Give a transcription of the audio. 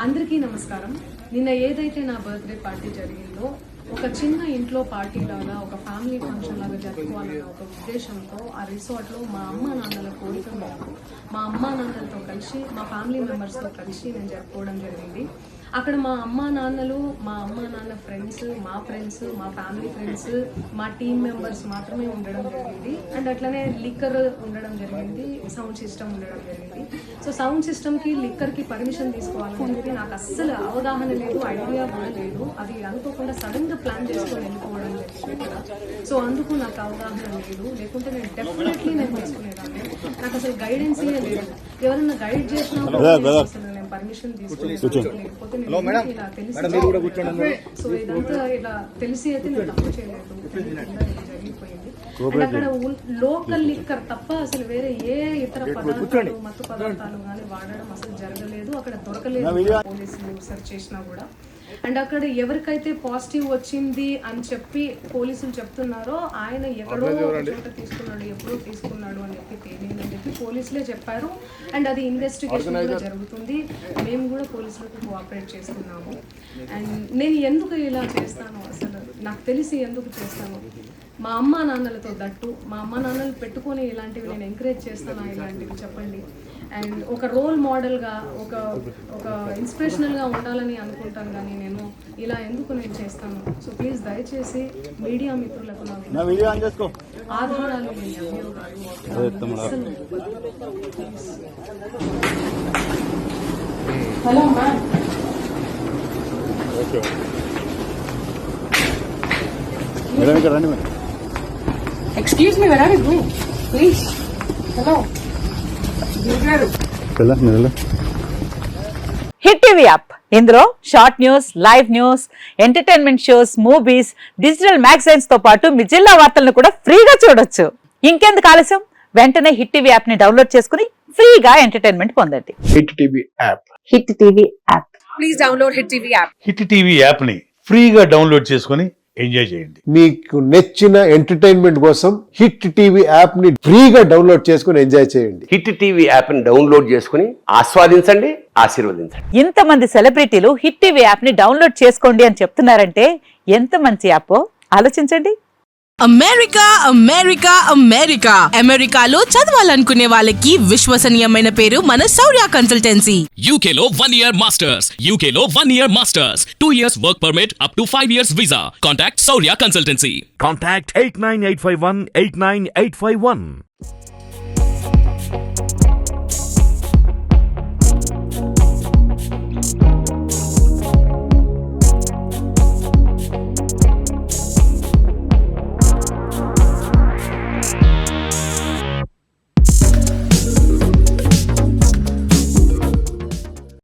అందరికీ నమస్కారం. నిన్న ఏదైతే నా బర్త్డే పార్టీ జరిగిందో ఒక చిన్న ఇంట్లో పార్టీ లాగా ఒక ఫ్యామిలీ ఫంక్షన్ లాగా జరుపుకోవాలన్న ఒక ఉద్దేశంతో ఆ రిసార్ట్లో మా అమ్మ నాన్నల కోరిక మేరకు మా అమ్మ నాన్నలతో కలిసి మా ఫ్యామిలీ మెంబర్స్తో కలిసి నేను జరుపుకోవడం జరిగింది. అక్కడ మా అమ్మ నాన్న ఫ్రెండ్స్, మా ఫ్యామిలీ ఫ్రెండ్స్, మా టీమ్ మెంబర్స్ మాత్రమే ఉండడం జరిగింది. అండ్ అట్లనే లిక్కర్ ఉండడం జరిగింది, సౌండ్ సిస్టమ్ ఉండడం జరిగింది. సో సౌండ్ సిస్టమ్కి లిక్కర్కి పర్మిషన్ తీసుకోవాలని చెప్పి నాకు అస్సలు అవగాహన లేదు, ఐడియా కూడా లేదు. అది అనుకోకుండా సడన్గా ప్లాన్ చేసుకొని వెళ్ళిపోవడం జరిగింది కదా. సో అందుకు నాకు అవగాహన లేదు, లేకుంటే నేను డెఫినెట్లీ నేను తీసుకునేదాన్ని. నాకు అసలు గైడెన్సే లేదు. ఎవరైనా గైడ్ చేసినా నేను పర్మిషన్ తీసుకోలేదు. లేకపోతే ఇలా తెలిసి సో ఇదంతా ఇలా తెలిసి అయితే నేను తప్పు చేయలేదు, జరిగిపోయింది. అండ్ అక్కడ లోకల్ లిక్కర్ తప్ప అసలు వేరే ఏ ఇతర పదార్థాలు, మత్తు పదార్థాలు కానీ వాడడం అసలు జరగలేదు. అక్కడ దొరకలేదు, పోలీసులు సెర్చ్ చేసినా కూడా. అండ్ అక్కడ ఎవరికైతే పాజిటివ్ వచ్చింది అని చెప్పి పోలీసులు చెప్తున్నారో ఆయన ఎక్కడో చోట తీసుకున్నాడు, ఎప్పుడో తీసుకున్నాడు అని చెప్పి తేలిందని చెప్పి పోలీసులే చెప్పారు. అండ్ అది ఇన్వెస్టిగేషన్ కూడా జరుగుతుంది. మేము కూడా పోలీసులకు కోఆపరేట్ చేస్తున్నాము. అండ్ నేను ఎందుకు ఇలా చేస్తాను, అసలు నాకు తెలిసి ఎందుకు చేస్తాను, మా అమ్మ నాన్నలతో దట్టు మా అమ్మ నాన్నలు పెట్టుకొని ఇలాంటివి నేను ఎంకరేజ్ చేస్తాను, ఇలాంటివి చెప్పండి. అండ్ ఒక రోల్ మోడల్గా ఒక ఇన్స్పిరేషనల్గా ఉండాలని అనుకుంటాను, కానీ నేను ఇలా ఎందుకు నేను చేస్తాను. సో ప్లీజ్ దయచేసి మీడియా మిత్రులకు ఆధారాలు, hello ma'am. Excuse me, where are you going? Please. Hello. Hit TV app, ఇందులో short news, live news, entertainment shows, movies, digital magazines తో పాటు మీ జిల్లా వార్తలను కూడా ఫ్రీగా చూడొచ్చు. ఇంకెందుకు ఆలస్యం, వెంటనే హిట్ టీవీ యాప్ ని డౌన్లోడ్ చేసుకుని ఫ్రీగా ఎంటర్టైన్మెంట్ పొందండి. Hit TV app, hit TV app, please download hit TV app. Hit TV app ని ఫ్రీగా డౌన్లోడ్ చేసుకుని ఎంజాయ్ చేయండి. మీకు నచ్చిన ఎంటర్టైన్మెంట్ కోసం హిట్ టీవీ యాప్ ని ఫ్రీగా డౌన్లోడ్ చేసుకుని ఎంజాయ్ చేయండి. హిట్ టీవీ యాప్ ని డౌన్లోడ్ చేసుకుని ఆస్వాదించండి, ఆశీర్వదించండి. ఇంతమంది సెలబ్రిటీలు హిట్ టీవీ యాప్ ని డౌన్లోడ్ చేసుకోండి అని చెప్తున్నారంటే ఎంత మంచి యాప్ ఆలోచించండి. అమెరికా అమెరికా అమెరికా అమెరికాలో చదవాలనుకునే వాళ్ళకి విశ్వసనీయమైన పేరు మన శౌర్య కన్సల్టెన్సీ. UK లో 1 year masters, UK లో 1 year masters, 2 years work permit up to 5 years visa. Contact Saurya Consultancy. Contact 89851 89851.